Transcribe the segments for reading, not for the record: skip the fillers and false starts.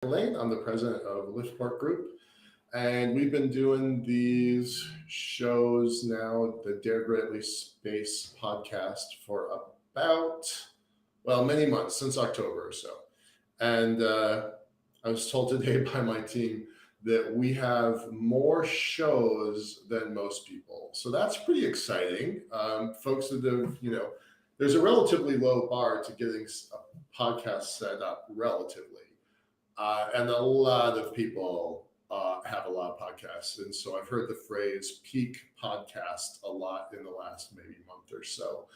Lane. I'm the president of Liftport Group, and we've been doing these shows now, the DareGreatly Space podcast, for about, well, many months, since October or so. And I was told today by my team that we have more shows than most people. So that's pretty exciting. Folks that have, there's a relatively low bar to getting a podcast set up relatively. And a lot of people have a lot of podcasts. And so I've heard the phrase peak podcast a lot in the last maybe month or so,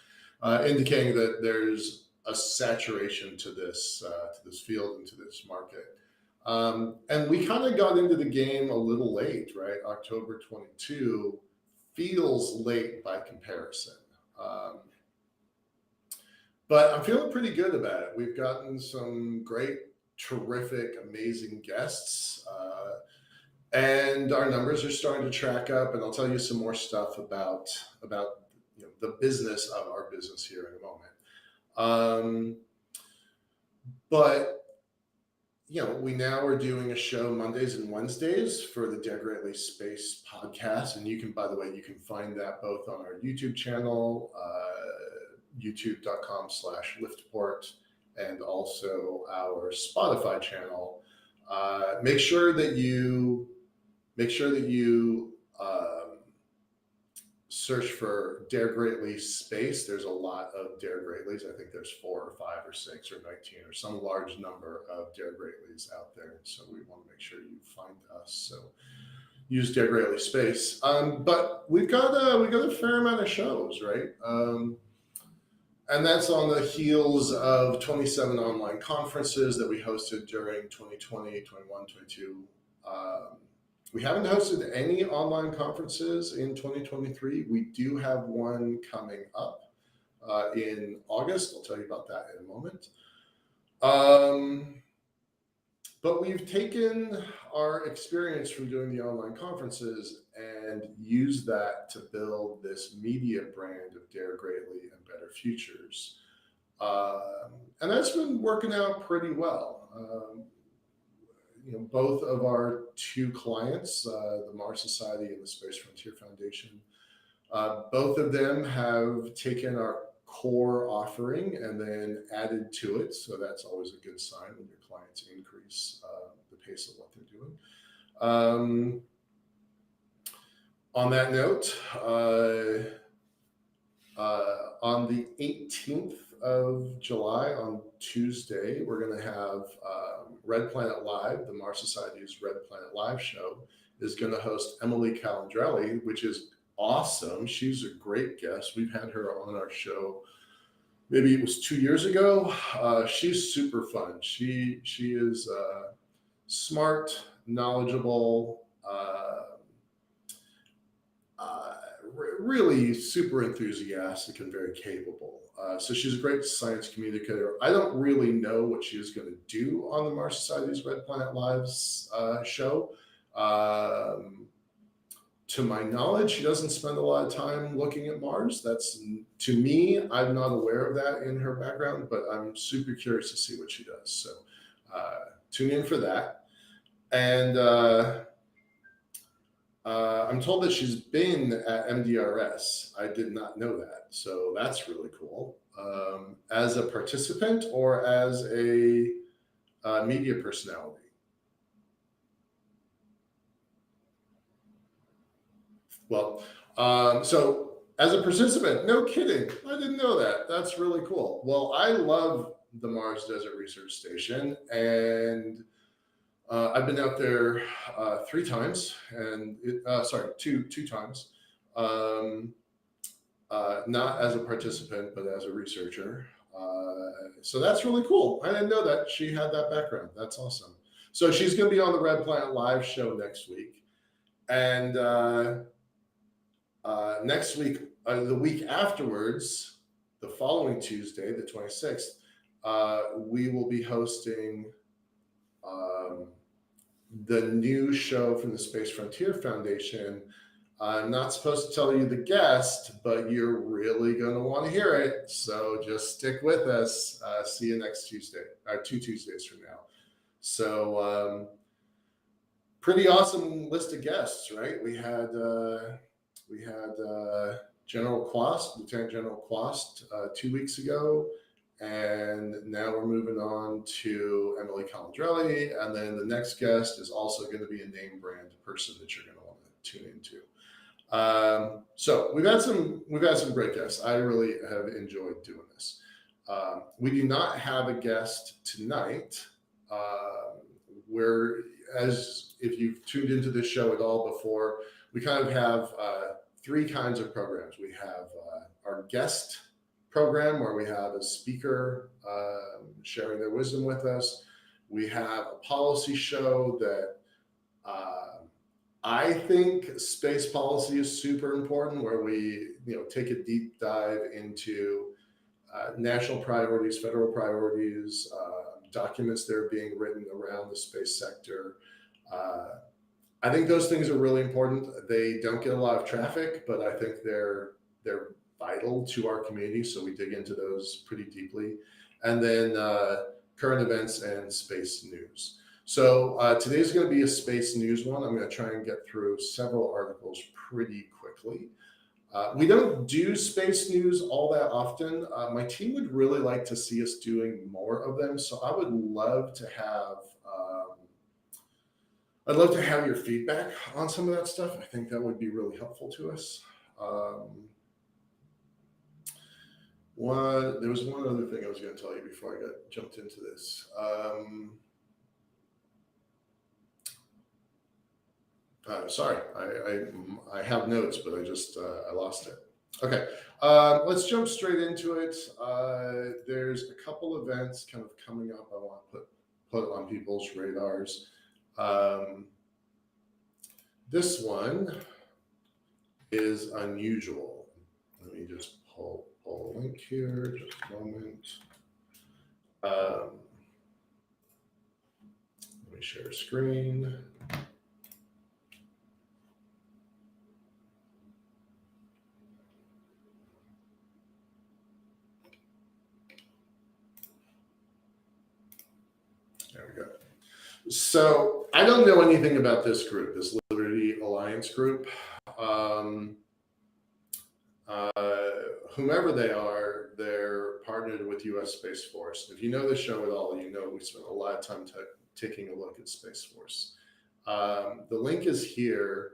indicating that there's a saturation to this field and to this market. And we kind of got into the game a little late, right? October 22 feels late by comparison. But I'm feeling pretty good about it. We've gotten some great, terrific, amazing guests. And our numbers are starting to track up. And I'll tell you some more stuff about the business of our business here in a moment. But we now are doing a show Mondays and Wednesdays for the DareGreatly Space podcast. And by the way, you can find that both on our YouTube channel, youtube.com/liftport, and also our Spotify channel. Make sure that you search for DareGreatly Space. There's a lot of DareGreatlys. I think there's 4 or 5 or 6 or 19 or some large number of DareGreatlys out there. So we want to make sure you find us. So use DareGreatly Space. But we've got a fair amount of shows, right? And that's on the heels of 27 online conferences that we hosted during 2020, 21, 22. We haven't hosted any online conferences in 2023. We do have one coming up in August. I'll tell you about that in a moment. But we've taken our experience from doing the online conferences and used that to build this media brand of DareGreatly and Better Futures. And that's been working out pretty well. Both of our 2 clients, the Mars Society and the Space Frontier Foundation, both of them have taken our core offering and then added to it. So that's always a good sign when your clients increase the pace of what they're doing. On that note, on the 18th of July, on Tuesday, we're going to have Red Planet Live, the Mars Society's Red Planet Live show, is going to host Emily Calandrelli, which is awesome. She's a great guest. We've had her on our show, maybe it was 2 years ago. She's super fun. She is smart, knowledgeable, really super enthusiastic and very capable. So she's a great science communicator. I don't really know what she is going to do on the Mars Society's Red Planet Live's show. To my knowledge, she doesn't spend a lot of time looking at Mars. That's, to me, I'm not aware of that in her background, but I'm super curious to see what she does. So tune in for that. And I'm told that she's been at MDRS. I did not know that. So that's really cool. As a participant or as a media personality? Well, so as a participant, no kidding. I didn't know that. That's really cool. Well, I love the Mars Desert Research Station, and I've been out there 3 times, and two times. Not as a participant, but as a researcher. So that's really cool. I didn't know that she had that background. That's awesome. So she's going to be on the Red Planet Live show next week. And next week, the week afterwards, the following Tuesday, the 26th, we will be hosting the new show from the Space Frontier Foundation. I'm not supposed to tell you the guest, but you're really going to want to hear it. So just stick with us. See you next Tuesday, or 2 Tuesdays from now. So pretty awesome list of guests, right? We had General Quast, Lieutenant General Quast, 2 weeks ago, and now we're moving on to Emily Calandrelli, and then the next guest is also going to be a name brand person that you're going to want to tune into. So we've had some great guests. I really have enjoyed doing this. We do not have a guest tonight. Where, as if you've tuned into this show at all before, we kind of have three kinds of programs. We have our guest program where we have a speaker sharing their wisdom with us. We have a policy show that I think space policy is super important, where we take a deep dive into national priorities, federal priorities, documents that are being written around the space sector. I think those things are really important. They don't get a lot of traffic, but I think they're vital to our community, so we dig into those pretty deeply. And then current events and space news. So today's going to be a space news one. I'm going to try and get through several articles pretty quickly. We don't do space news all that often. My team would really like to see us doing more of them. So I would love to have, your feedback on some of that stuff. I think that would be really helpful to us. There was one other thing I was going to tell you before I jumped into this. Sorry, I have notes, but I lost it. Okay, let's jump straight into it. There's a couple events kind of coming up I want to put on people's radars. This one is unusual. Let me just pull a link here, just a moment. Let me share screen. There we go. So I don't know anything about this group, this Liberty Alliance group. Whomever they are, they're partnered with U.S. Space Force. If you know the show at all, you know we spent a lot of time taking a look at Space Force. The link is here.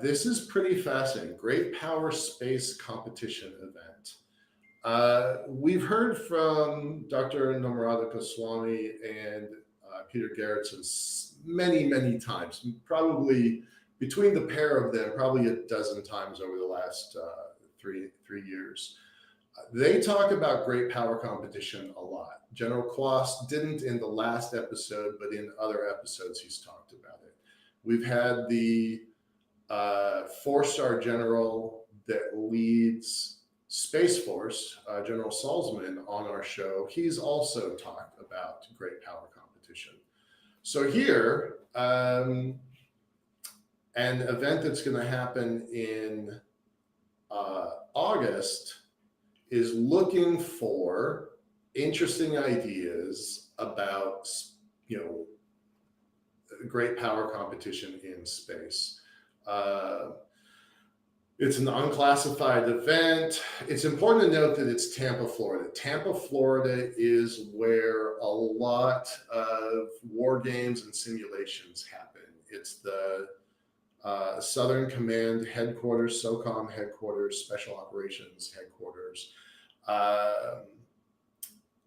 This is pretty fascinating. Great Power Space Competition event. We've heard from Dr. Namrata Goswami and Peter Gerritsen many, many times, probably between the pair of them, probably a dozen times over the last three years. They talk about great power competition a lot. General Quast didn't in the last episode, but in other episodes he's talked about it. We've had the 4-star general that leads Space Force, General Salzman, on our show. He's also talked about great power competition. So here, an event that's going to happen in August is looking for interesting ideas about, great power competition in space. It's an unclassified event. It's important to note that it's Tampa, Florida. Tampa, Florida is where a lot of war games and simulations happen. It's the Southern Command headquarters, SOCOM headquarters, Special Operations headquarters.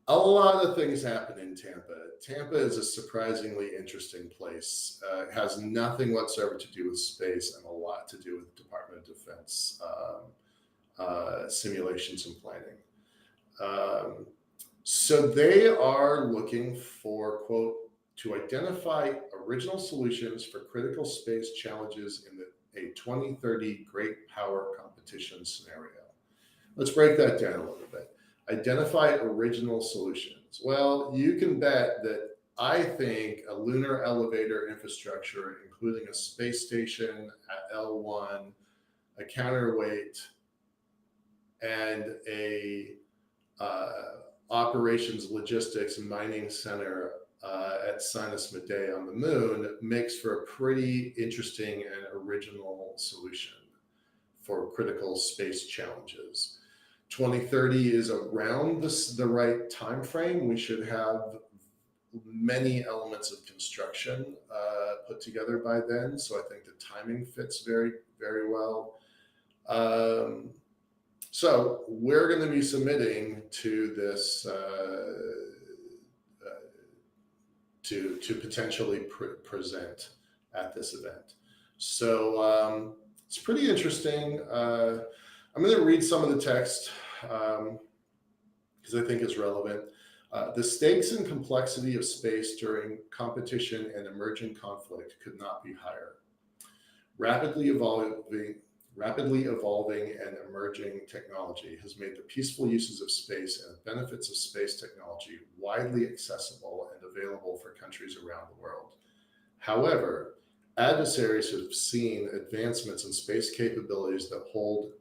A lot of things happen in Tampa. Tampa is a surprisingly interesting place. It has nothing whatsoever to do with space and a lot to do with Department of Defense simulations and planning. So they are looking for, quote, to identify original solutions for critical space challenges in a 2030 great power competition scenario. Let's break that down a little bit. Identify original solutions. Well, you can bet that I think a lunar elevator infrastructure, including a space station at L1, a counterweight, and a operations, logistics, and mining center at Sinus Medea on the moon makes for a pretty interesting and original solution for critical space challenges. 2030 is around the right time frame. We should have many elements of construction put together by then. So I think the timing fits very, very well. So we're going to be submitting to this to potentially present at this event. So it's pretty interesting. I'm going to read some of the text because I think it's relevant. The stakes and complexity of space during competition and emerging conflict could not be higher. Rapidly evolving and emerging technology has made the peaceful uses of space and the benefits of space technology widely accessible and available for countries around the world. However, adversaries have seen advancements in space capabilities that hold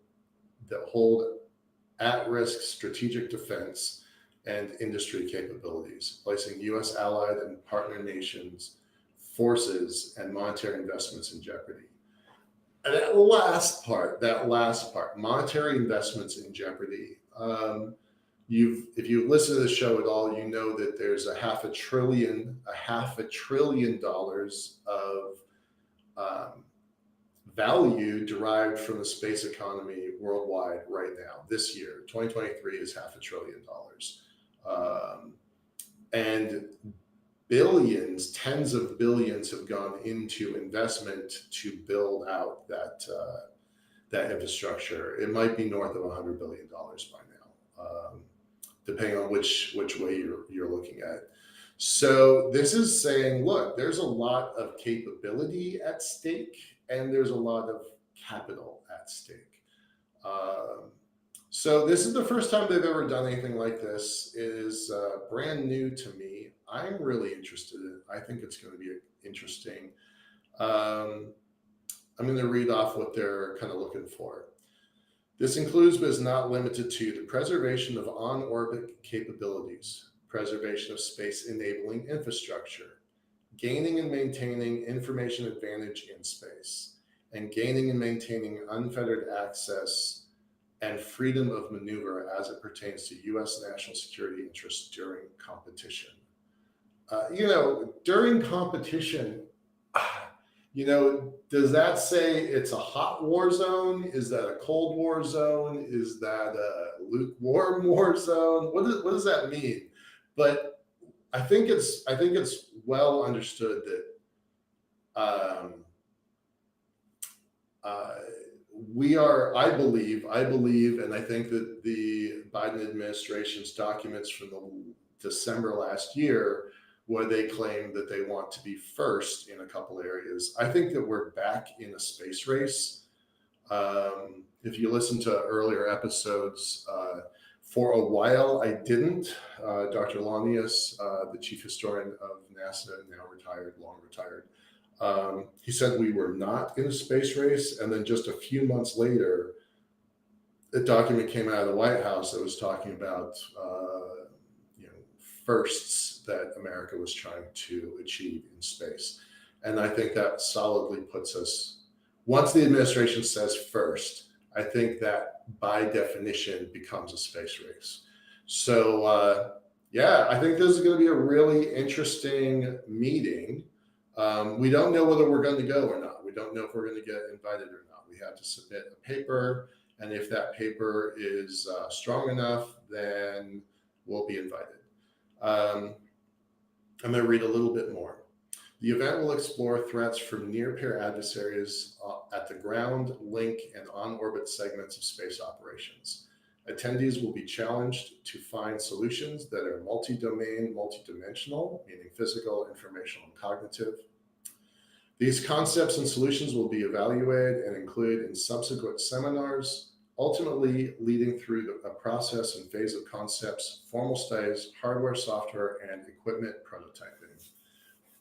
at-risk strategic defense and industry capabilities, placing U.S. allied and partner nations, forces, and monetary investments in jeopardy. And that last part, monetary investments in jeopardy. If you listen to the show at all, you know that there's a half a trillion dollars of value derived from the space economy worldwide right now. This year, 2023 is $500 billion. And billions, tens of billions have gone into investment to build out that infrastructure. It might be north of $100 billion by now, depending on which way you're looking at. So this is saying, look, there's a lot of capability at stake and there's a lot of capital at stake. So this is the first time they've ever done anything like this. It is brand new to me. I'm really interested in it. I think it's going to be interesting. I'm going to read off what they're kind of looking for. This includes, but is not limited to, the preservation of on-orbit capabilities, preservation of space-enabling infrastructure, gaining and maintaining information advantage in space, and gaining and maintaining unfettered access and freedom of maneuver as it pertains to U.S. national security interests during competition. During competition, does that say it's a hot war zone? Is that a cold war zone? Is that a lukewarm war zone? What does that mean? But I think it's well understood that I believe, and I think that the Biden administration's documents from the December last year, where they claim that they want to be first in a couple areas, I think that we're back in a space race. If you listen to earlier episodes, for a while I didn't. Dr. Lanius, the chief historian of NASA, now retired, long retired, he said we were not in a space race. And then just a few months later, a document came out of the White House that was talking about firsts that America was trying to achieve in space. And I think that solidly puts us, once the administration says first, I think that by definition becomes a space race. So I think this is going to be a really interesting meeting. We don't know whether we're going to go or not. We don't know if we're going to get invited or not. We have to submit a paper, and if that paper is strong enough, then we'll be invited. I'm going to read a little bit more. The event will explore threats from near-peer adversaries at the ground, link, and on-orbit segments of space operations. Attendees will be challenged to find solutions that are multi-domain, multi-dimensional, meaning physical, informational, and cognitive. These concepts and solutions will be evaluated and included in subsequent seminars, ultimately leading through a process and phase of concepts, formal studies, hardware, software, and equipment prototyping.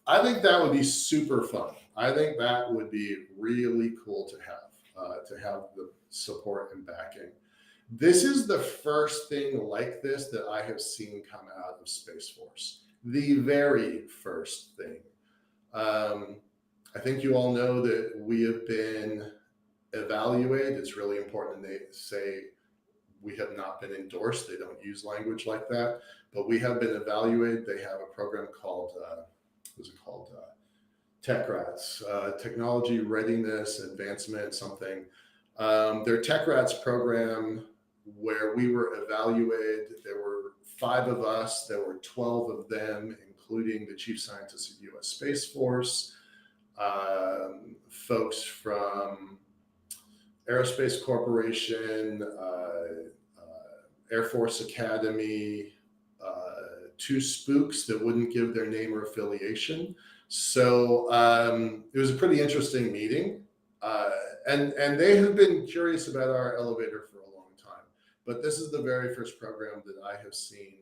I think that would be super fun. I think that would be really cool to have the support and backing. This is the first thing like this that I have seen come out of Space Force. the very first thing. I think you all know that we have been evaluated. It's really important they say we have not been endorsed. They don't use language like that, but we have been evaluated. They have a program called, what's it called? TechRats, Technology Readiness Advancement something. Their TechRats program, where we were evaluated, there were 5 of us, there were 12 of them, including the chief scientist of U.S. Space Force, folks from Aerospace Corporation, Air Force Academy, 2 spooks that wouldn't give their name or affiliation. So it was a pretty interesting meeting. And they have been curious about our elevator for a long time. But this is the very first program that I have seen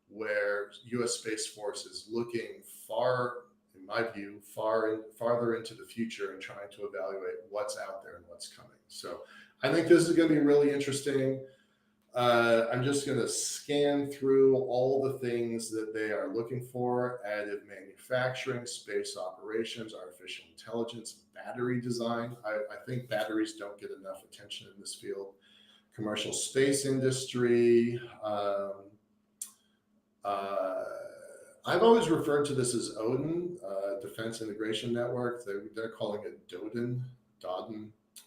where U.S. Space Force is looking far, in my view, farther into the future and trying to evaluate what's out there and what's coming. So I think this is going to be really interesting. I'm just going to scan through all the things that they are looking for: additive manufacturing, space operations, artificial intelligence, battery design. I think batteries don't get enough attention in this field. Commercial space industry. I've always referred to this as Odin, Defense Integration Network. They're calling it DODIN,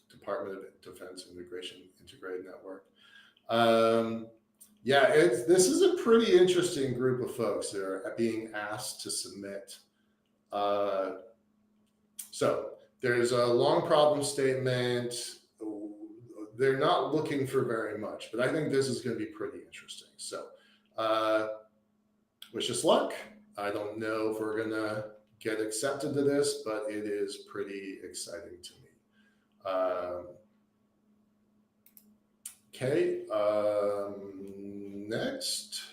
Department of Defense Integration Integrated Network. This is a pretty interesting group of folks that are being asked to submit. So there's a long problem statement. They're not looking for very much, but I think this is going to be pretty interesting. So wish us luck. I don't know if we're going to get accepted to this, but it is pretty exciting to me. Okay, next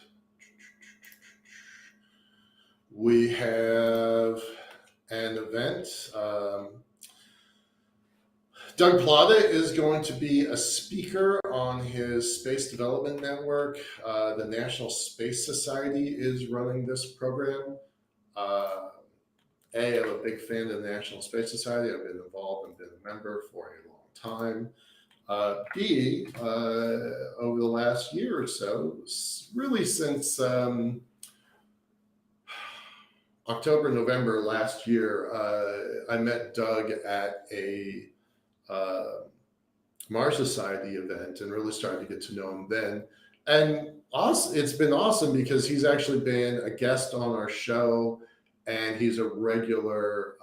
we have an event. Doug Plata is going to be a speaker on his Space Development Network. The National Space Society is running this program. I'm a big fan of the National Space Society. I've been involved and been a member for a long time. B, over the last year or so, really since October, November last year, I met Doug at a Mars Society event and really started to get to know him then. And it's been awesome because he's actually been a guest on our show and he's a regular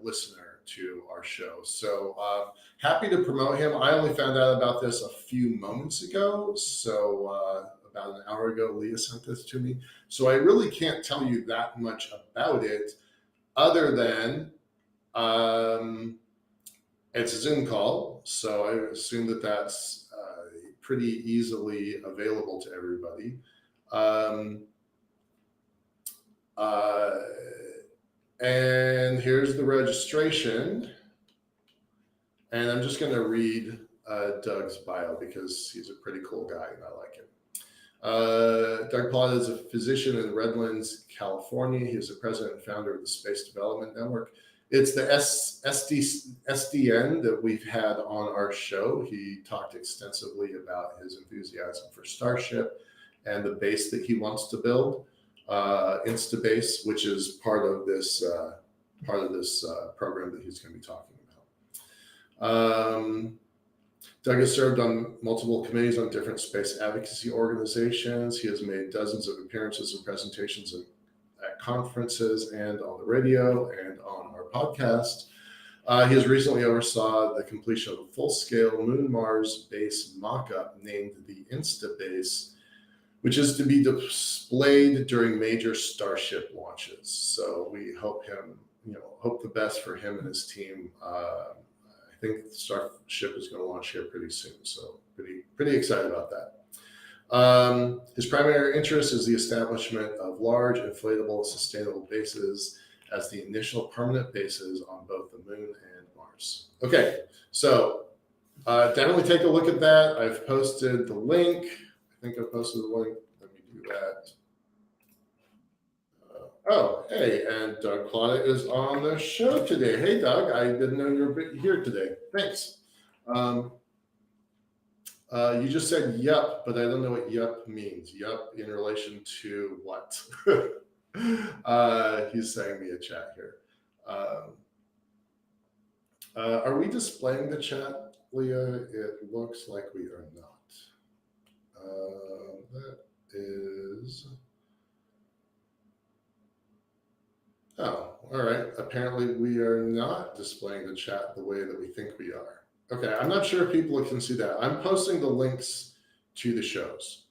listener to our show. So happy to promote him. I only found out about this a few moments ago. So about an hour ago, Leah sent this to me. So I really can't tell you that much about it other than it's a Zoom call. So I assume that that's pretty easily available to everybody. And here's the registration. And I'm just going to read Doug's bio because he's a pretty cool guy and I like him. Doug Plata is a physician in Redlands, California. He is the president and founder of the Space Development Network. It's the SDN that we've had on our show. He talked extensively about his enthusiasm for Starship and the base that he wants to build, InstaBase, which is part of this program that he's going to be talking about. Doug has served on multiple committees on different space advocacy organizations. He has made dozens of appearances and presentations at conferences and on the radio and on our podcast. He has recently oversaw the completion of a full-scale Moon Mars base mock-up named the InstaBase, which is to be displayed during major Starship launches. So we hope the best for him and his team. I think the Starship is going to launch here pretty soon. So pretty excited about that. His primary interest is the establishment of large, inflatable, sustainable bases as the initial permanent bases on both the Moon and Mars. Okay, so definitely take a look at that. I've posted the link. I think I posted the link. Let me do that. Oh, hey, and Doug Plata is on the show today. Hey, Doug, I didn't know you were here today. Thanks. Um, you just said yup, but I don't know what yup means. Yup in relation to what? He's sending me a chat here. Um, are we displaying the chat, Leah? It looks like we are not. That is. Oh, all right. Apparently, we are not displaying the chat the way that we think we are. Okay, I'm not sure if people can see that. I'm posting the links to the shows,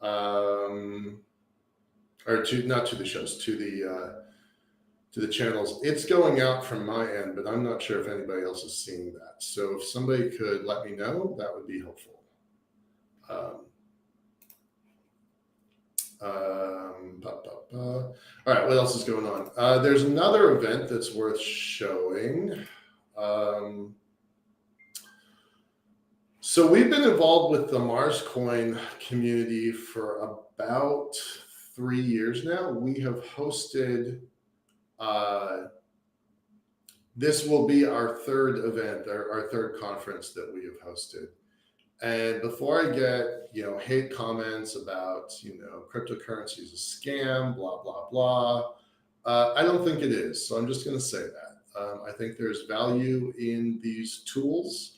or to not to the shows, to the channels. It's going out from my end, but I'm not sure if anybody else is seeing that. So if somebody could let me know, that would be helpful. All right, what else is going on? There's another event that's worth showing. So we've been involved with the Mars Coin community for about 3 years now. We have hosted, this will be our third event, our third conference that we have hosted. And before I get, hate comments about, cryptocurrency is a scam, blah, blah, blah, I don't think it is. So I'm just going to say that. I think there's value in these tools.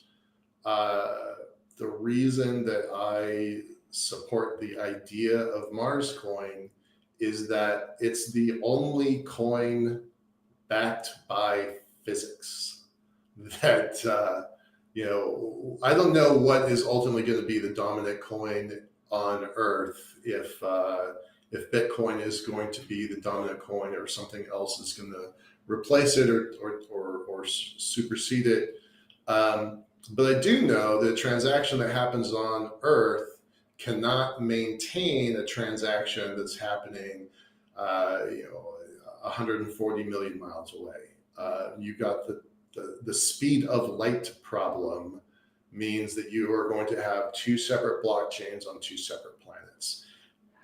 The reason that I support the idea of Mars Coin is that it's the only coin backed by physics that, I don't know what is ultimately going to be the dominant coin on Earth if Bitcoin is going to be the dominant coin or something else is going to replace it or supersede it. But I do know that a transaction that happens on Earth cannot maintain a transaction that's happening, 140 million miles away. You've got the speed of light problem means that you are going to have two separate blockchains on two separate planets.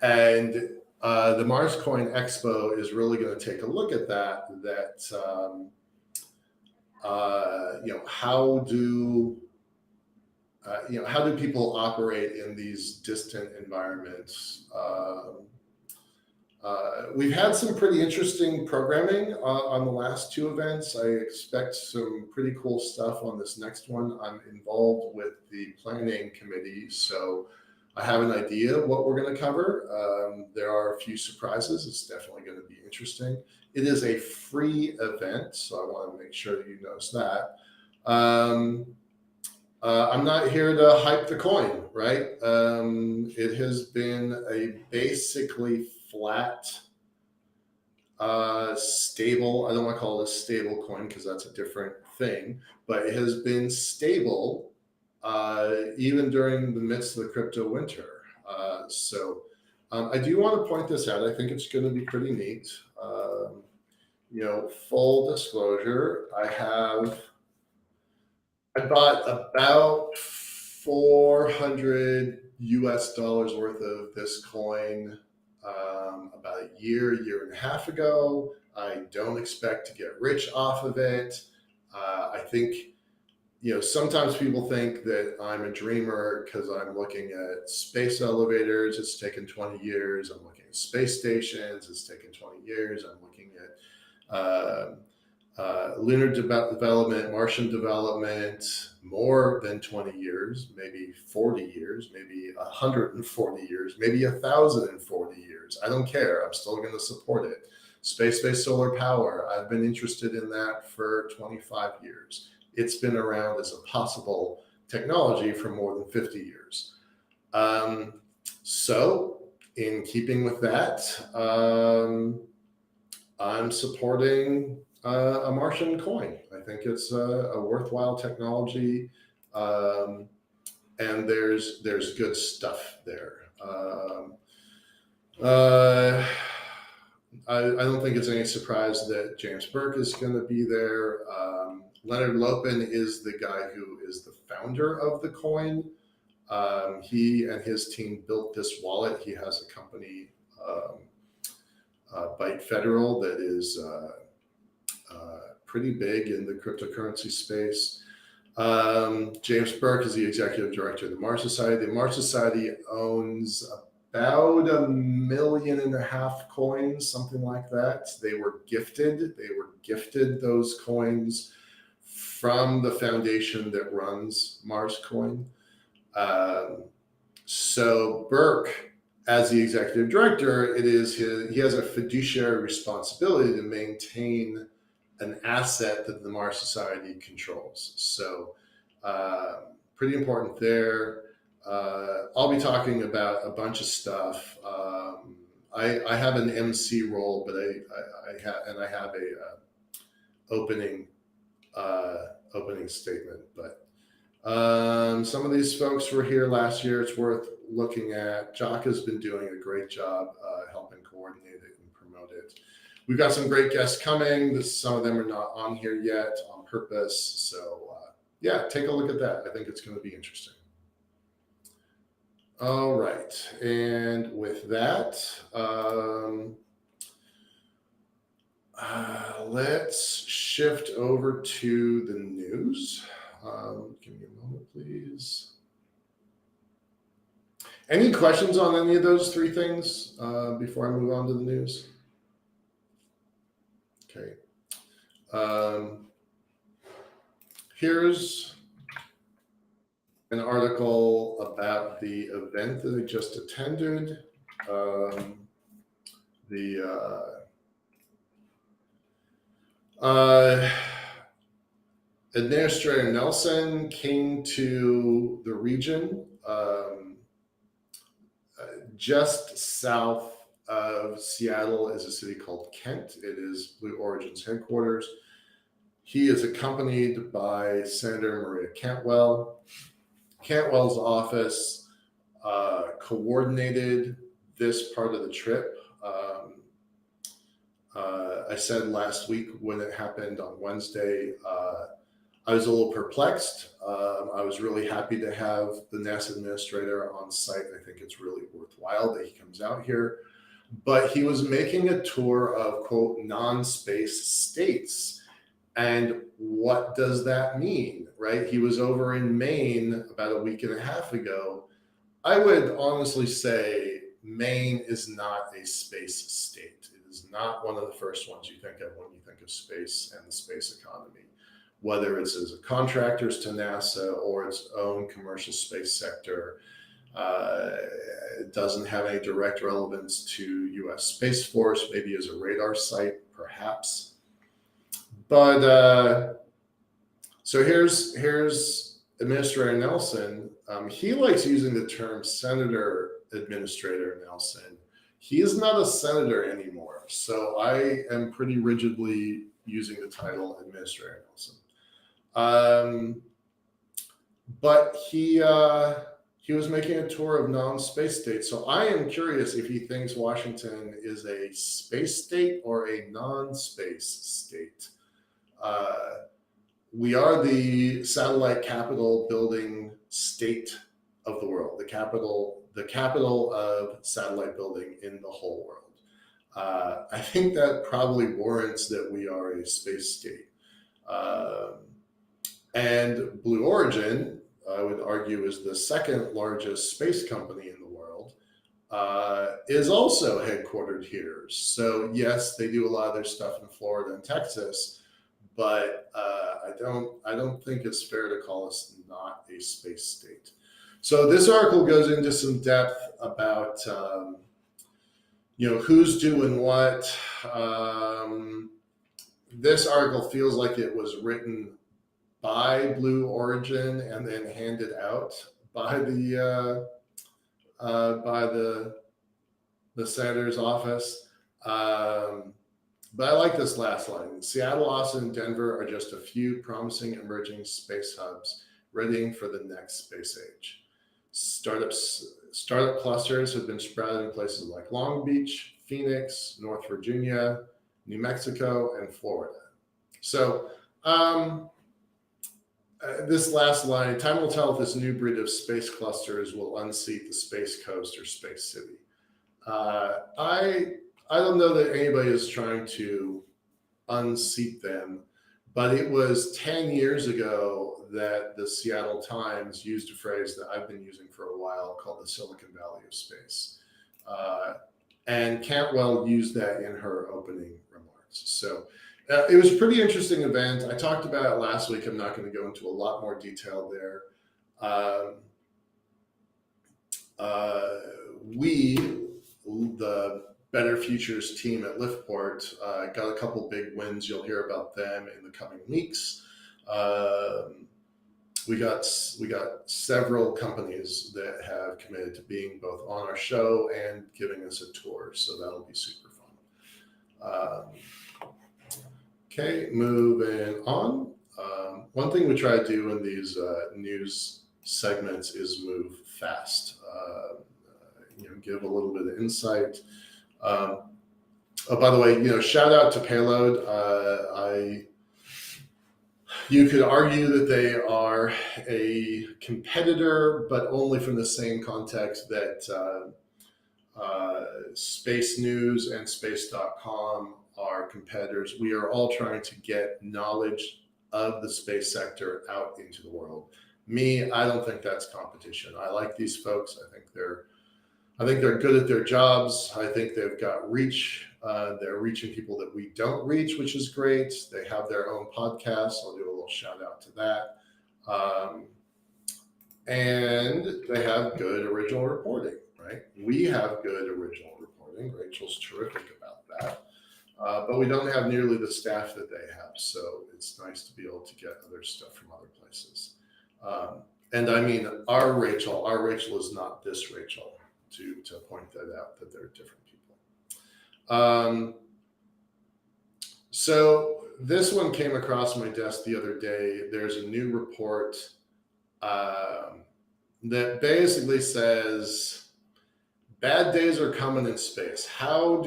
And the Mars Coin Expo is really going to take a look at that, how do people operate in these distant environments? We've had some pretty interesting programming on the last two events. I expect some pretty cool stuff on this next one. I'm involved with the planning committee, so I have an idea of what we're going to cover. There are a few surprises. It's definitely going to be interesting. It is a free event, so I want to make sure that you notice that. I'm not here to hype the coin, right? It has been a basically flat, stable. I don't want to call it a stable coin because that's a different thing, but it has been stable even during the midst of the crypto winter. So I do want to point this out. I think it's going to be pretty neat. Full disclosure, I bought about $400 worth of this coin about a year and a half ago. I don't expect to get rich off of it. I think, sometimes people think that I'm a dreamer because I'm looking at space elevators. It's taken 20 years. I'm looking at space stations. It's taken 20 years. I'm looking at lunar development, Martian development, more than 20 years, maybe 40 years, maybe 140 years, maybe 1,040 years. I don't care. I'm still going to support it. Space-based solar power. I've been interested in that for 25 years. It's been around as a possible technology for more than 50 years. So in keeping with that, I'm supporting a Martian coin. I think it's a worthwhile technology, and there's good stuff there. I don't think it's any surprise that James Burke is going to be there. Leonard Lopin is the guy who is the founder of the coin. He and his team built this wallet. He has a company Byte Federal that is pretty big in the cryptocurrency space. James Burke is the executive director of the Mars Society. The Mars Society owns about 1.5 million coins, something like that. They were gifted those coins from the foundation that runs Mars Coin. So Burke, as the executive director, he has a fiduciary responsibility to maintain an asset that the Mars Society controls. So pretty important there. I'll be talking about a bunch of stuff. I have an MC role, but I have a opening statement. But some of these folks were here last year. It's worth looking at. Jock has been doing a great job helping coordinate it and promote it. We've got some great guests coming. Some of them are not on here yet on purpose. So yeah, take a look at that. I think it's going to be interesting. All right. And with that, let's shift over to the news. Give me a moment, please. Any questions on any of those three things before I move on to the news? Okay. Here's an article about the event that I just attended. Administrator Nelson came to the region just south of Seattle is a city called Kent. It is Blue Origin's headquarters. He is accompanied by Senator Maria Cantwell. Cantwell's office coordinated this part of the trip. I said last week when it happened on Wednesday, I was a little perplexed. I was really happy to have the NASA administrator on site. I think it's really worthwhile that he comes out here. But he was making a tour of, quote, non-space states. And what does that mean, right? He was over in Maine about a week and a half ago. I would honestly say Maine is not a space state. It is not one of the first ones you think of when you think of space and the space economy, whether it's as a contractors to NASA or its own commercial space sector. It doesn't have any direct relevance to U.S. Space Force, maybe as a radar site, perhaps. But so here's Administrator Nelson. He likes using the term Senator Administrator Nelson. He is not a senator anymore, so I am pretty rigidly using the title Administrator Nelson. But he was making a tour of non-space states. So I am curious if he thinks Washington is a space state or a non-space state. We are the satellite capital building state of the world, the capital of satellite building in the whole world. I think that probably warrants that we are a space state. And Blue Origin, I would argue, is the second largest space company in the world, is also headquartered here. So yes, they do a lot of their stuff in Florida and Texas, but I don't think it's fair to call us not a space state. So this article goes into some depth about who's doing what. This article feels like it was written by Blue Origin and then handed out by the senator's office. But I like this last line. Seattle, Austin, and Denver are just a few promising emerging space hubs readying for the next space age. Startup clusters have been sprouted in places like Long Beach, Phoenix, North Virginia, New Mexico, and Florida. So this last line, time will tell if this new breed of space clusters will unseat the Space Coast or Space City. I don't know that anybody is trying to unseat them, but it was 10 years ago that the Seattle Times used a phrase that I've been using for a while called the Silicon Valley of space. And Cantwell used that in her opening remarks. So it was a pretty interesting event. I talked about it last week. I'm not going to go into a lot more detail there. We, the Better Futures team at Liftport, got a couple big wins. You'll hear about them in the coming weeks. We got several companies that have committed to being both on our show and giving us a tour, so that'll be super fun. Okay, moving on. One thing we try to do in these news segments is move fast. Give a little bit of insight. Oh, by the way, shout out to Payload. You could argue that they are a competitor, but only from the same context that Space News and Space.com are competitors. We are all trying to get knowledge of the space sector out into the world. I don't think that's competition. I like these folks. I think they're good at their jobs. I think they've got reach. They're reaching people that we don't reach, which is great. They have their own podcast. I'll do a little shout out to that. And they have good original reporting, right? We have good original reporting. Rachel's terrific about that. But we don't have nearly the staff that they have. So it's nice to be able to get other stuff from other places. And I mean, our Rachel is not this Rachel, to point that out, that they're different people. So this one came across my desk the other day. There's a new report that basically says bad days are coming in space. How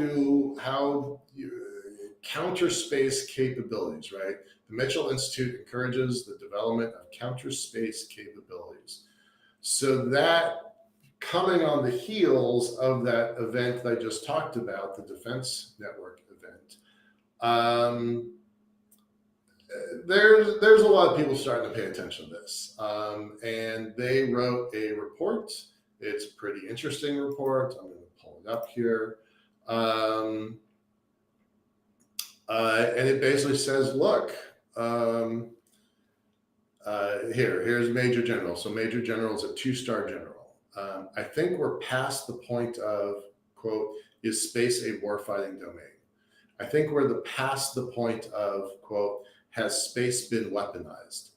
counter space capabilities, right? The Mitchell Institute encourages the development of counter space capabilities. So that, coming on the heels of that event that I just talked about, the Defense Network event, there's a lot of people starting to pay attention to this. And they wrote a report. It's a pretty interesting report. I'm going to pull it up here. And it basically says, look, here's Major General. So Major General is a 2-star general. I think we're past the point of, quote, is space a warfighting domain? I think we're past the point of, quote, has space been weaponized?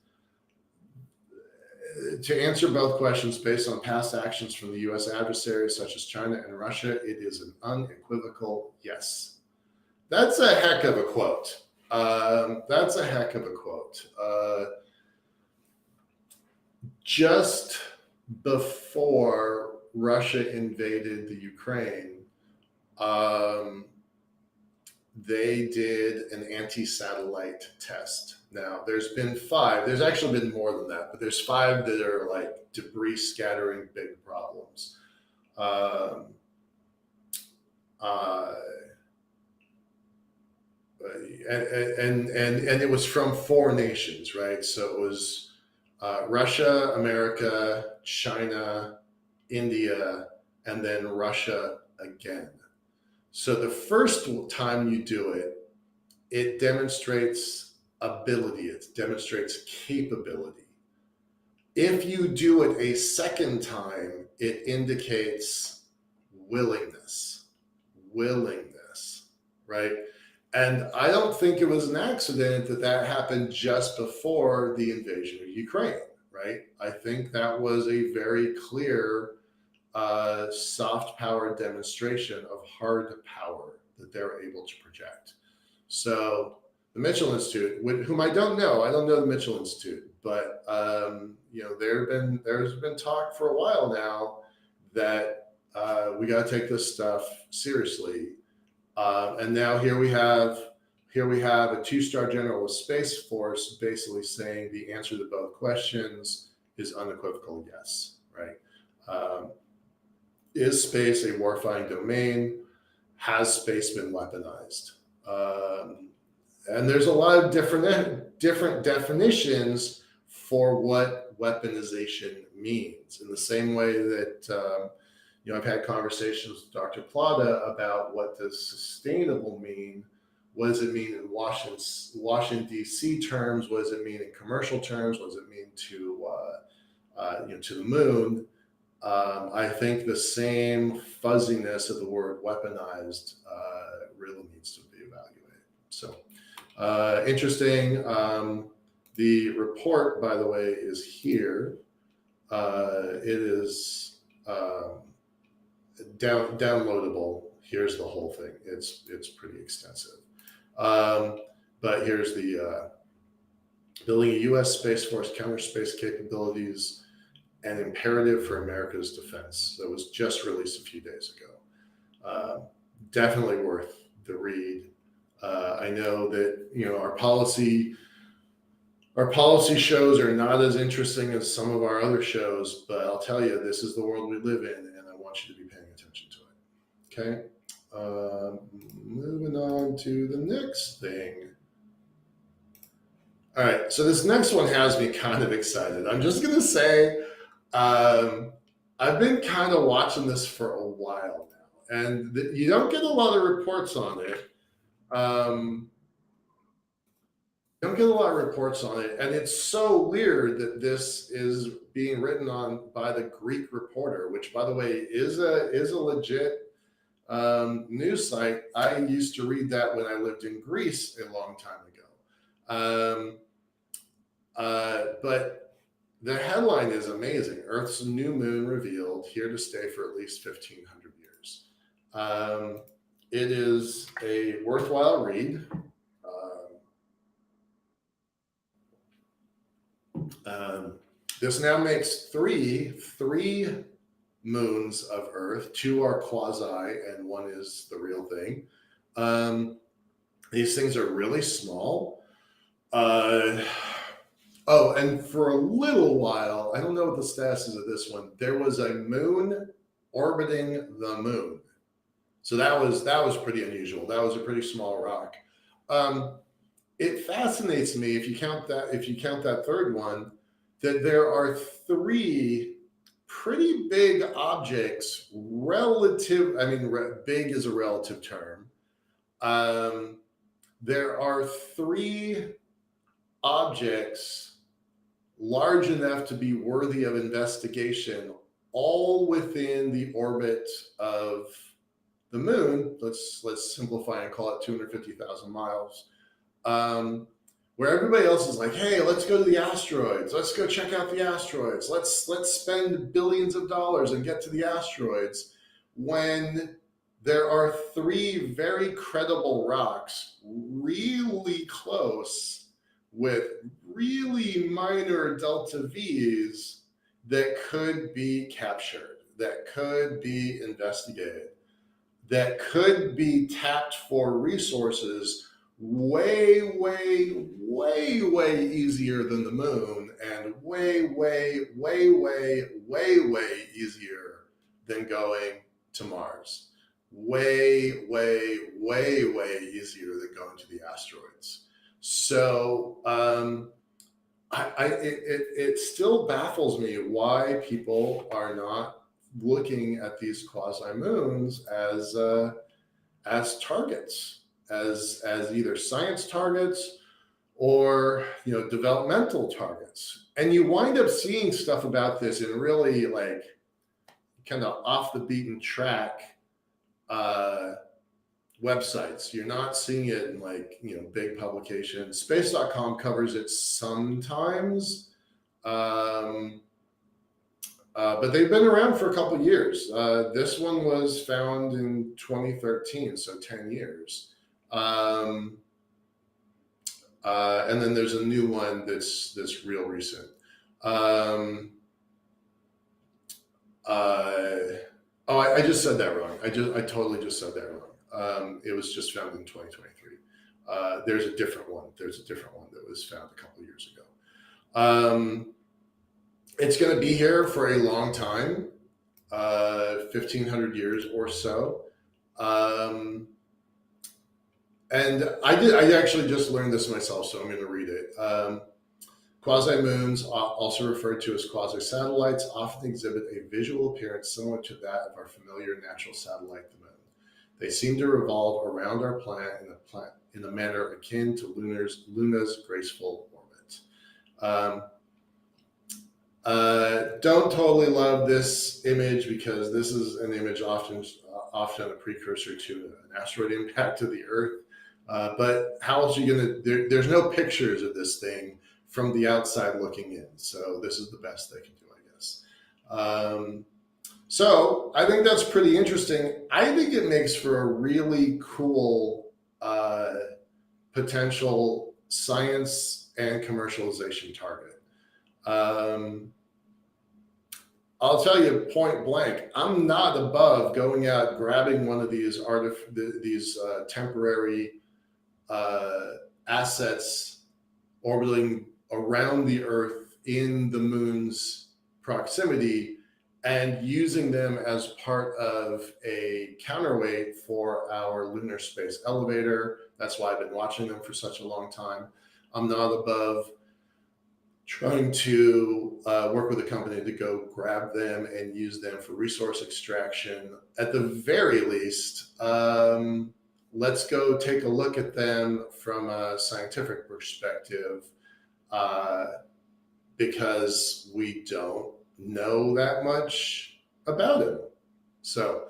To answer both questions based on past actions from the U.S. adversaries such as China and Russia, it is an unequivocal yes. That's a heck of a quote. Just before Russia invaded the Ukraine, they did an anti-satellite test. Now, there's been 5. There's actually been more than that, but there's 5 that are like debris scattering big problems. And it was from 4 nations, right? So it was Russia, America, China, India, and then Russia again. So the first time you do it, it demonstrates ability, it demonstrates capability. If you do it a second time, it indicates willingness, right? And I don't think it was an accident that happened just before the invasion of Ukraine, right? I think that was a very clear soft power demonstration of hard power that they're able to project. So the Mitchell Institute, whom I don't know the Mitchell Institute, but there's been talk for a while now that we got to take this stuff seriously. And now here we have a 2-star general of Space Force basically saying the answer to both questions is unequivocal yes, right? Is space a warfighting domain? has space been weaponized? And there's a lot of different definitions for what weaponization means. In the same way that I've had conversations with Dr. Plata about what does sustainable mean. What does it mean in Washington D.C. terms? What does it mean in commercial terms? What does it mean to the moon? I think the same fuzziness of the word weaponized really needs to be evaluated. So interesting. The report, by the way, is here. It is downloadable. Here's the whole thing. It's pretty extensive. But here's the building a U.S. Space Force counter space capabilities, an imperative for America's defense. That was just released a few days ago. Definitely worth the read. I know that our policy shows are not as interesting as some of our other shows, but I'll tell you, this is the world we live in, and I want you to be paying attention to it. Okay. Moving on to the next thing. All right, so this next one has me kind of excited. I'm just gonna say, I've been kind of watching this for a while now, and you don't get a lot of reports on it. Don't get a lot of reports on it, and it's so weird that this is being written on by the Greek Reporter, which, by the way, is a legit news site. I used to read that when I lived in Greece a long time ago. But the headline is amazing. Earth's new moon revealed, here to stay for at least 1,500 years. It is a worthwhile read. This now makes three moons of Earth. 2 are quasi, and 1 is the real thing. These things are really small. And for a little while, I don't know what the status is of this one, there was a moon orbiting the moon. So that was pretty unusual. That was a pretty small rock. It fascinates me, if you count that third one, that there are 3 pretty big objects, big is a relative term. There are 3 objects large enough to be worthy of investigation, all within the orbit of the moon. Let's simplify and call it 250,000 miles. Where everybody else is like, hey, let's go to the asteroids. Let's go check out the asteroids. Let's spend billions of dollars and get to the asteroids. When there are 3 very credible rocks really close with really minor delta V's that could be captured, that could be investigated, that could be tapped for resources way easier than the moon, and way easier than going to Mars. Way easier than going to the asteroids. So it still baffles me why people are not looking at these quasi moons as targets, as either science targets or developmental targets. And you wind up seeing stuff about this in really like kind of off the beaten track websites. You're not seeing it in like big publications. Space.com covers it sometimes, but they've been around for a couple of years. This one was found in 2013, so 10 years. And then there's a new one that's real recent. I just said that wrong. I totally just said that wrong. It was just found in 2023. There's a different one. There's a different one that was found a couple of years ago. It's going to be here for a long time, 1,500 years or so. And I actually just learned this myself, so I'm going to read it. Quasi-moons, also referred to as quasi-satellites, often exhibit a visual appearance similar to that of our familiar natural satellite, the moon. They seem to revolve around our planet in a manner akin to Luna's graceful orbit. Don't totally love this image because this is an image often a precursor to an asteroid impact to the Earth. But how else are you going to? There's no pictures of this thing from the outside looking in, so this is the best they can do, I guess. So I think that's pretty interesting. I think it makes for a really cool potential science and commercialization target. I'll tell you point blank, I'm not above going out, grabbing one of these temporary assets orbiting around the Earth in the moon's proximity and using them as part of a counterweight for our lunar space elevator. That's why I've been watching them for such a long time. I'm not above trying to work with a company to go grab them and use them for resource extraction. At the very least, let's go take a look at them from a scientific perspective, because we don't know that much about it. So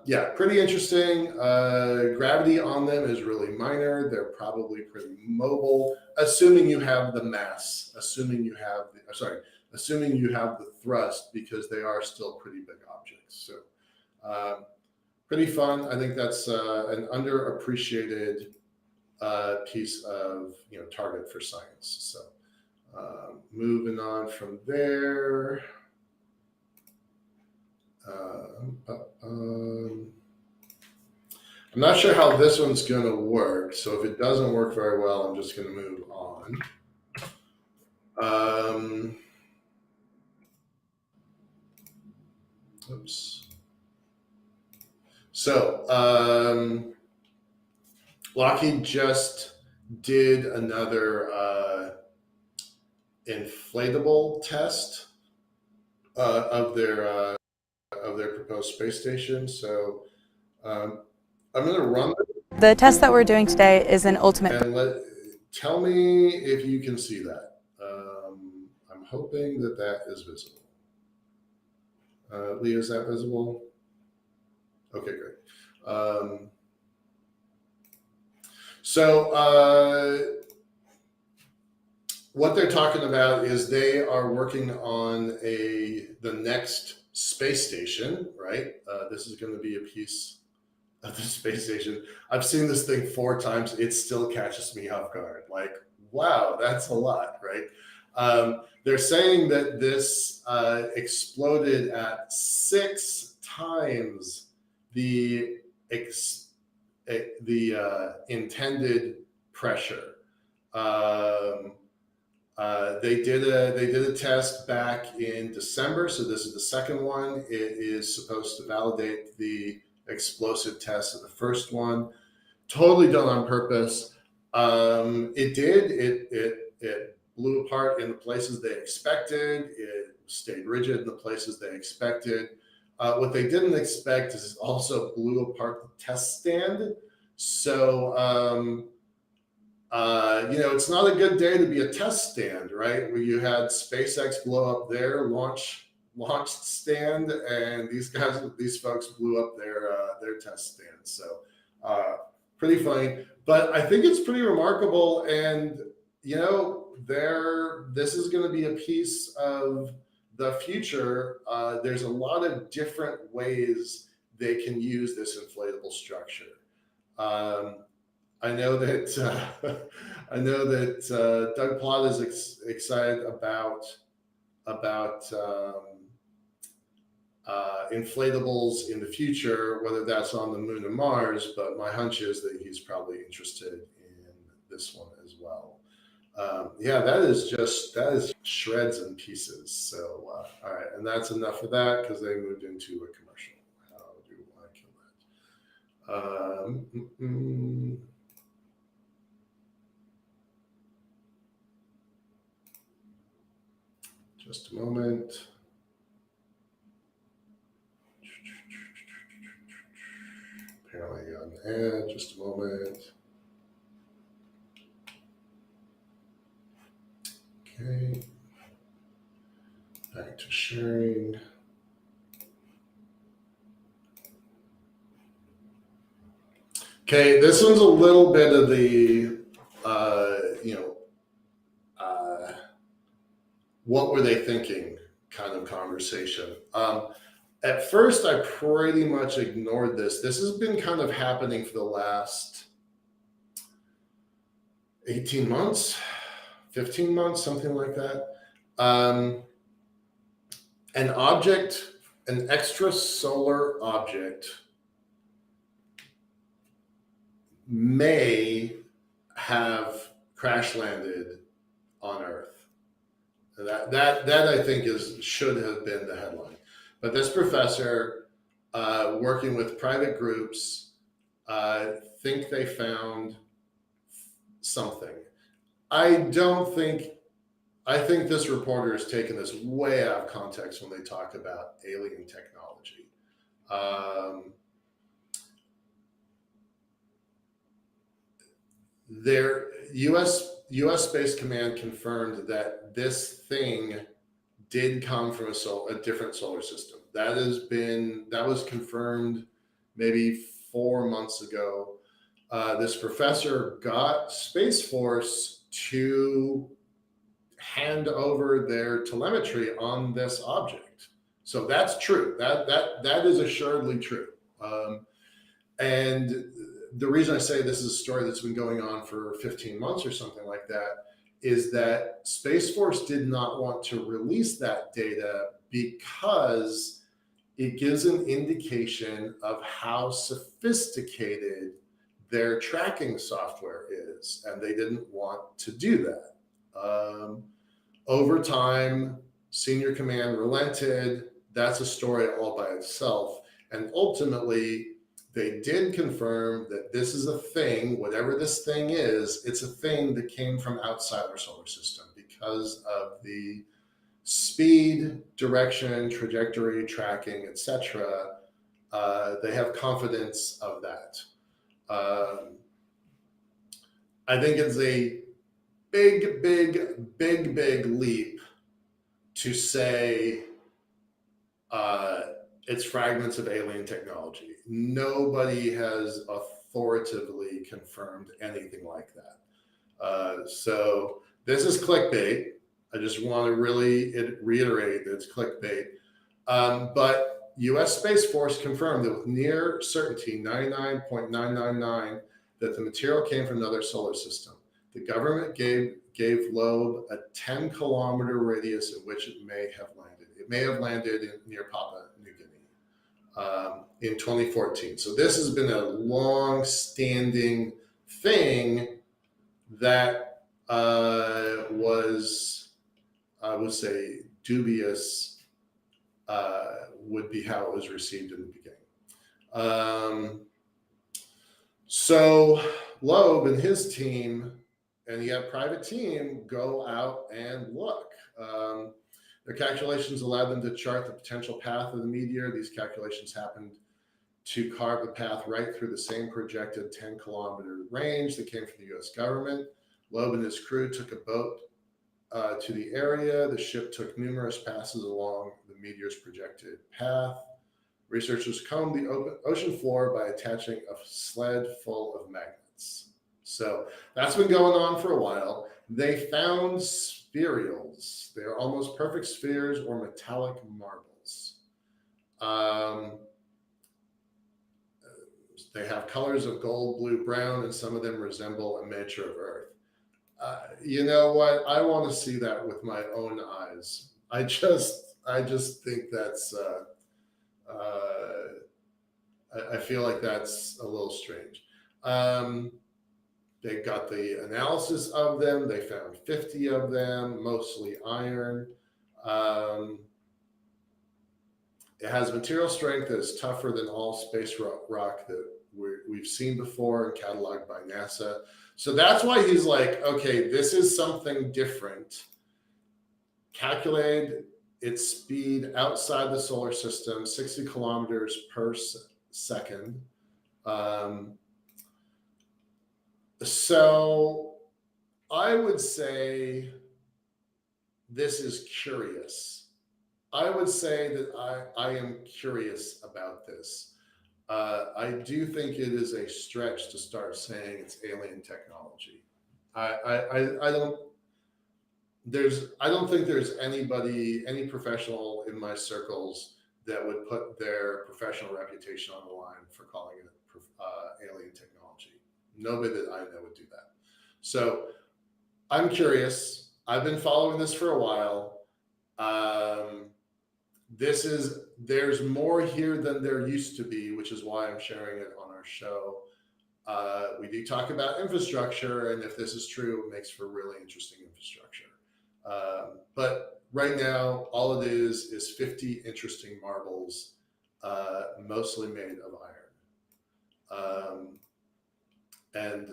yeah, pretty interesting. Gravity on them is really minor. They're probably pretty mobile, assuming you have the mass, assuming you have the thrust, because they are still pretty big objects. So pretty fun. I think that's an underappreciated piece of target for science. So moving on from there. I'm not sure how this one's going to work, so if it doesn't work very well, I'm just going to move on. Oops. So Lockheed just did another inflatable test of their proposed space station. So I'm going to run it. The test that we're doing today is an ultimate. And tell me if you can see that. I'm hoping that is visible. Leah, is that visible? Okay, great. So what they're talking about is they are working on the next space station, right? This is going to be a piece of the space station. I've seen this thing 4 times. It still catches me off guard. Like, wow, that's a lot, right? They're saying that this exploded at 6 times the intended pressure. They did a test back in December, so this is the second one. It is supposed to validate the explosive test of the first one. Totally done on purpose. It did. It blew apart in the places they expected. It stayed rigid in the places they expected. What they didn't expect is it also blew apart the test stand. So it's not a good day to be a test stand, right? Where you had SpaceX blow up their launched stand, and these folks blew up their test stand. So pretty funny, but I think it's pretty remarkable. And this is going to be a piece of the future. There's a lot of different ways they can use this inflatable structure. I know that Doug Plott is excited about inflatables in the future, whether that's on the moon or Mars. But my hunch is that he's probably interested in this one as well. Yeah, that is shreds and pieces. So all right, and that's enough of that because they moved into a commercial. How do I kill that? Um, mm, mm. Just a moment. Apparently on ad, just a moment. Okay. Back to sharing. Okay, this one's a little bit of the, what were they thinking kind of conversation. At first, I pretty much ignored this. This has been kind of happening for the last 18 months, 15 months, something like that. An extrasolar object may have crash landed on Earth. That I think should have been the headline. But this professor, working with private groups, think they found something. I think this reporter has taken this way out of context when they talk about alien technology. Their U.S. Space Command confirmed that this thing did come from a different solar system. That was confirmed maybe 4 months ago. This professor got Space Force to hand over their telemetry on this object. So that's true. That is assuredly true. And the reason I say this is a story that's been going on for 15 months or something like that is that Space Force did not want to release that data because it gives an indication of how sophisticated their tracking software is, and they didn't want to do that. Over time, senior command relented. That's a story all by itself. And ultimately, they did confirm that this is a thing, whatever this thing is, it's a thing that came from outside our solar system because of the speed, direction, trajectory, tracking, etc. They have confidence of that. I think it's a big leap to say it's fragments of alien technology. Nobody has authoritatively confirmed anything like that. So this is clickbait. I just want to really reiterate that it's clickbait. But U.S. Space Force confirmed that with near certainty, 99.999, that the material came from another solar system. The government gave Loeb a 10-kilometer radius in which it may have landed. It may have landed near Papua New Guinea in 2014. So this has been a long-standing thing that was, I would say, dubious would be how it was received in the beginning. So Loeb and his team, and he had a private team, go out and look. Their calculations allowed them to chart the potential path of the meteor. These calculations happened to carve a path right through the same projected 10-kilometer range that came from the U.S. government. Loeb and his crew took a boat to the area. The ship took numerous passes along the meteor's projected path. Researchers combed the ocean floor by attaching a sled full of magnets. So that's been going on for a while. They found spherules. They're almost perfect spheres or metallic marbles. They have colors of gold, blue, brown, and some of them resemble a miniature of Earth. You know what? I want to see that with my own eyes. I just think that's. I feel like that's a little strange. They got the analysis of them. They found 50 of them, mostly iron. It has material strength that is tougher than all space rock that we've seen before and cataloged by NASA. So that's why he's like, okay, this is something different. Calculated its speed outside the solar system, 60 kilometers per second. So I would say this is curious. I would say that I am curious about this. I do think it is a stretch to start saying it's alien technology. I don't think there's any professional in my circles that would put their professional reputation on the line for calling it alien technology. Nobody that I know would do that. So I'm curious. I've been following this for a while. There's more here than there used to be, which is why I'm sharing it on our show. We do talk about infrastructure, and if this is true, it makes for really interesting infrastructure. But right now, all it is 50 interesting marbles, mostly made of iron. And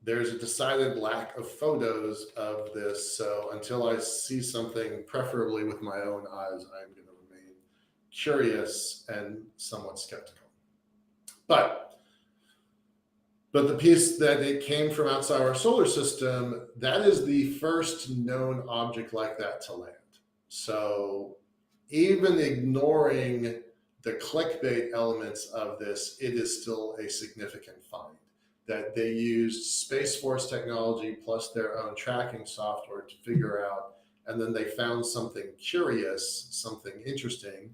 there's a decided lack of photos of this. So until I see something, preferably with my own eyes, I'm going to remain curious and somewhat skeptical. But the piece that it came from outside our solar system, that is the first known object like that to land. So even ignoring the clickbait elements of this, it is still a significant find. That they used Space Force technology plus their own tracking software to figure out, and then they found something curious, something interesting.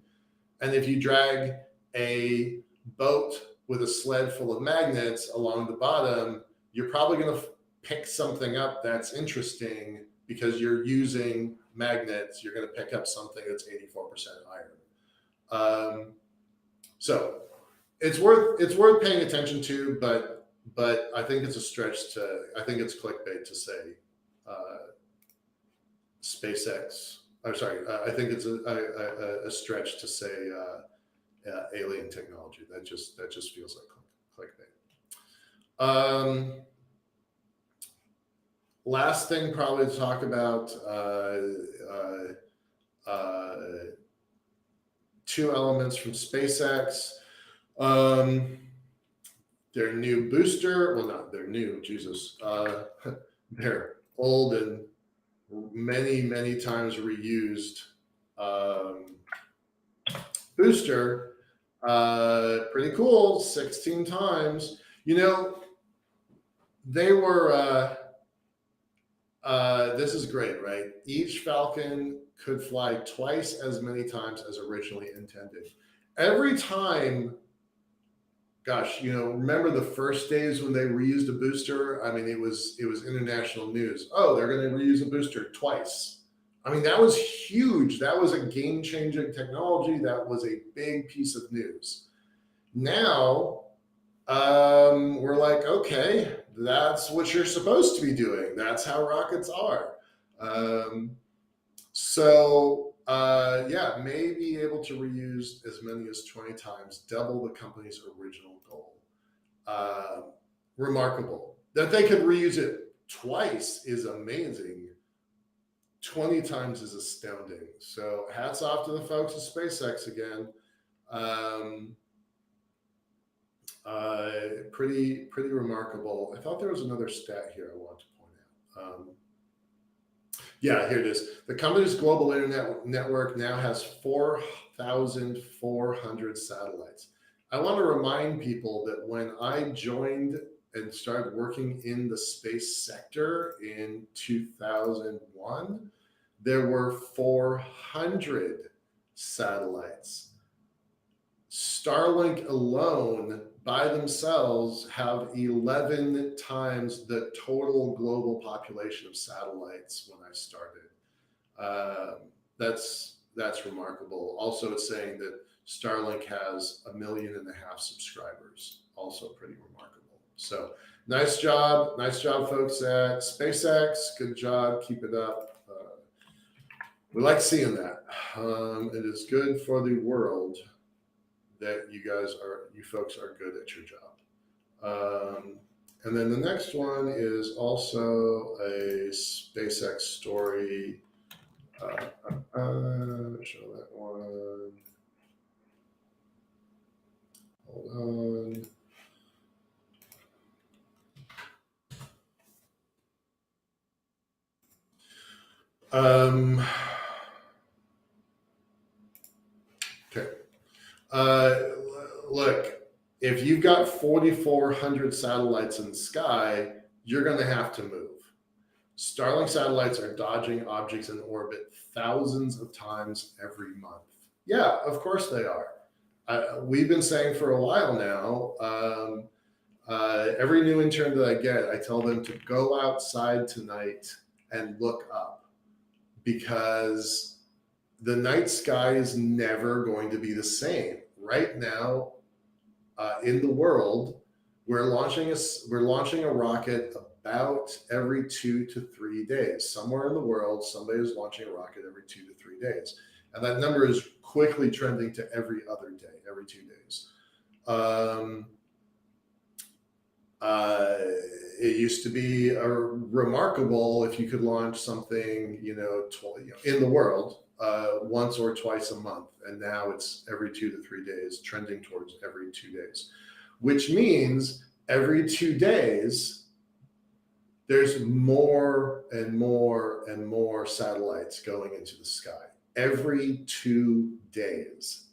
And if you drag a boat with a sled full of magnets along the bottom, you're probably going to pick something up that's interesting because you're using magnets. You're going to pick up something that's 84% iron. So it's worth paying attention to, but I think it's a stretch I think it's clickbait to say SpaceX. I'm sorry. I think it's a stretch to say alien technology. That just feels like clickbait. Last thing probably to talk about, two elements from SpaceX. Their new booster, well, not their new, Jesus, their old and many times reused booster, pretty cool, 16 times. You know, they were, this is great, right? Each Falcon could fly twice as many times as originally intended. Every time, gosh, remember the first days when they reused a booster? I mean, it was international news. Oh, they're going to reuse a booster twice. I mean, that was huge. That was a game-changing technology. That was a big piece of news. Now, we're like, okay, that's what you're supposed to be doing. That's how rockets are. May be able to reuse as many as 20 times, double the company's original goal. Remarkable. That they could reuse it twice is amazing. 20 times is astounding. So hats off to the folks at SpaceX again. Pretty remarkable. I thought there was another stat here I want to point out. Yeah, here it is. The company's global internet network now has 4,400 satellites. I want to remind people that when I joined and started working in the space sector in 2001, there were 400 satellites. Starlink alone by themselves have 11 times the total global population of satellites when I started. That's remarkable. Also, it's saying that Starlink has 1.5 million subscribers. Also pretty remarkable. So nice job, folks at SpaceX. Good job, keep it up. We like seeing that. It is good for the world that you folks are good at your job. And then the next one is also a SpaceX story. Show that one. Hold on. Okay. Look, if you've got 4,400 satellites in the sky, you're going to have to move. Starlink satellites are dodging objects in orbit thousands of times every month. Yeah, of course they are. We've been saying for a while now, every new intern that I get, I tell them to go outside tonight and look up, because the night sky is never going to be the same. Right now, in the world, we're launching a rocket about every 2 to 3 days. Somewhere in the world, somebody is launching a rocket every 2 to 3 days, and that number is quickly trending to every other day, every 2 days. It used to be remarkable if you could launch something, in the world once or twice a month, and now it's every 2 to 3 days, trending towards every 2 days, which means every 2 days there's more and more and more satellites going into the sky. Every 2 days,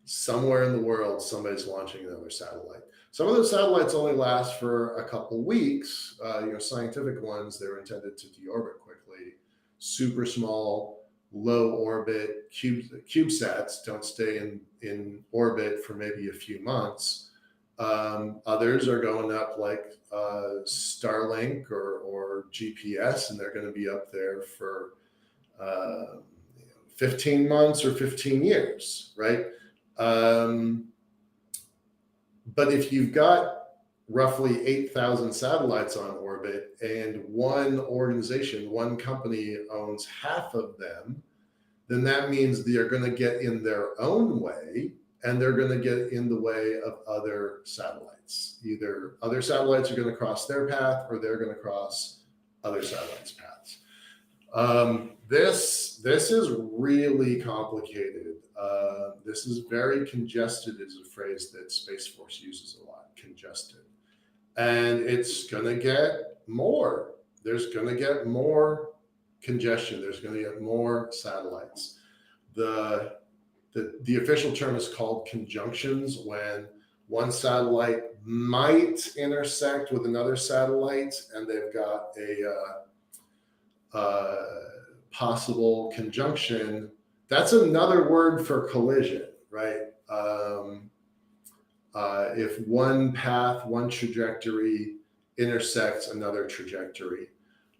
somewhere in the world, somebody's launching another satellite. Some of those satellites only last for a couple weeks. Scientific ones, they're intended to deorbit quickly. Super small, low orbit CubeSats don't stay in orbit for maybe a few months. Others are going up like Starlink or GPS, and they're going to be up there for 15 months or 15 years, right? But if you've got roughly 8,000 satellites on orbit and one organization, one company owns half of them, then that means they're going to get in their own way, and they're going to get in the way of other satellites. Either other satellites are going to cross their path, or they're going to cross other satellites' paths. This is really complicated. This is very congested, is a phrase that Space Force uses a lot, congested. And it's going to get more. There's going to get more congestion. There's going to get more satellites. The official term is called conjunctions, when one satellite might intersect with another satellite and they've got a possible conjunction. That's another word for collision, right? If one path, one trajectory intersects another trajectory.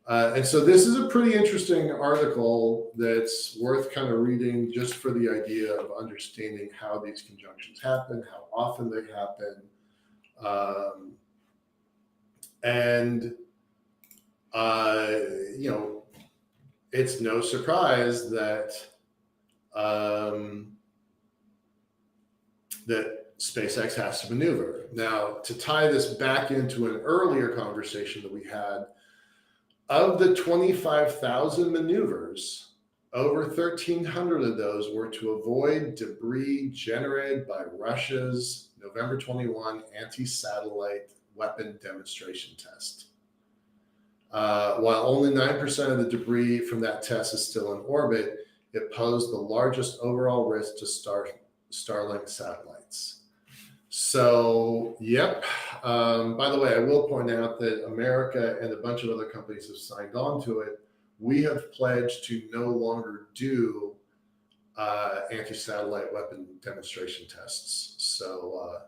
And so this is a pretty interesting article that's worth kind of reading, just for the idea of understanding how these conjunctions happen, how often they happen. It's no surprise that that SpaceX has to maneuver. Now, to tie this back into an earlier conversation that we had, of the 25,000 maneuvers, over 1,300 of those were to avoid debris generated by Russia's November 21 anti-satellite weapon demonstration test. While only 9% of the debris from that test is still in orbit, it posed the largest overall risk to Starlink satellites. So, yep. By the way, I will point out that America and a bunch of other companies have signed on to it. We have pledged to no longer do anti-satellite weapon demonstration tests. So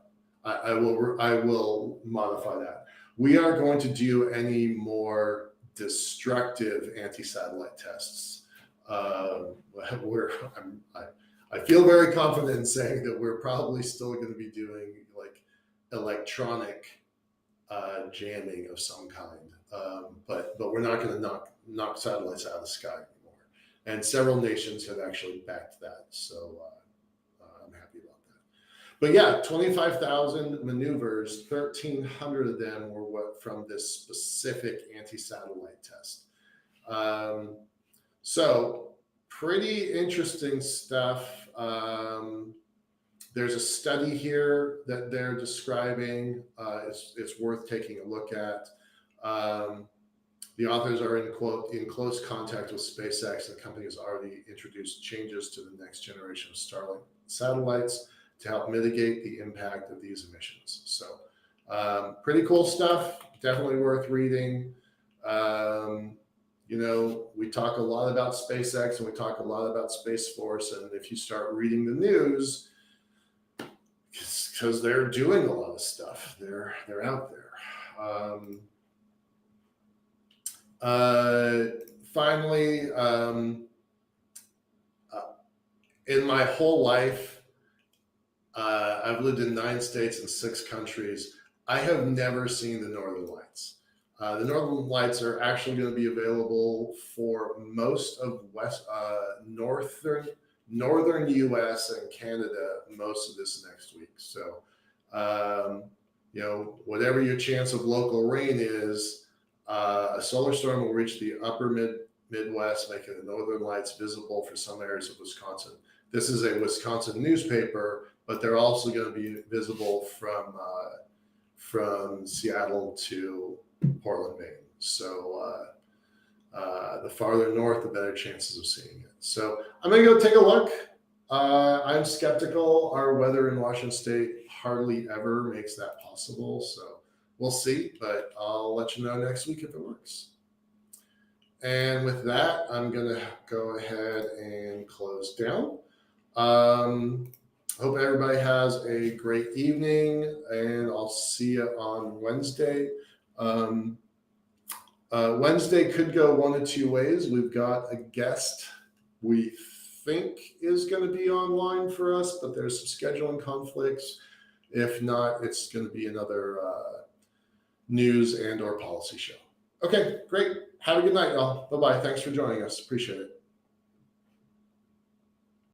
I will modify that. We aren't going to do any more destructive anti-satellite tests. I feel very confident in saying that we're probably still going to be doing like electronic jamming of some kind, but we're not going to knock satellites out of the sky anymore. And several nations have actually backed that, so I'm happy about that. But yeah, 25,000 maneuvers, 1,300 of them were from this specific anti-satellite test. So pretty interesting stuff. There's a study here that they're describing. It's worth taking a look at. The authors are in close contact with SpaceX. The company has already introduced changes to the next generation of Starlink satellites to help mitigate the impact of these emissions. So pretty cool stuff, definitely worth reading. We talk a lot about SpaceX and we talk a lot about Space Force. And if you start reading the news, it's because they're doing a lot of stuff. They're out there. Finally, in my whole life, I've lived in 9 states and 6 countries. I have never seen the Northern Lights. The Northern Lights are actually going to be available for most of northern U.S. and Canada most of this next week. So, whatever your chance of local rain is, a solar storm will reach the upper Midwest, making the Northern Lights visible for some areas of Wisconsin. This is a Wisconsin newspaper, but they're also going to be visible from Seattle to Portland, Maine. So the farther north, the better chances of seeing it. So I'm going to go take a look. I'm skeptical. Our weather in Washington State hardly ever makes that possible. So we'll see, but I'll let you know next week if it works. And with that, I'm going to go ahead and close down. Hope everybody has a great evening, and I'll see you on Wednesday. Wednesday could go one of 2 ways. We've got a guest we think is going to be online for us, but there's some scheduling conflicts. If not, it's going to be another news and or policy show. Okay, great. Have a good night, y'all. Bye-bye. Thanks for joining us. Appreciate it.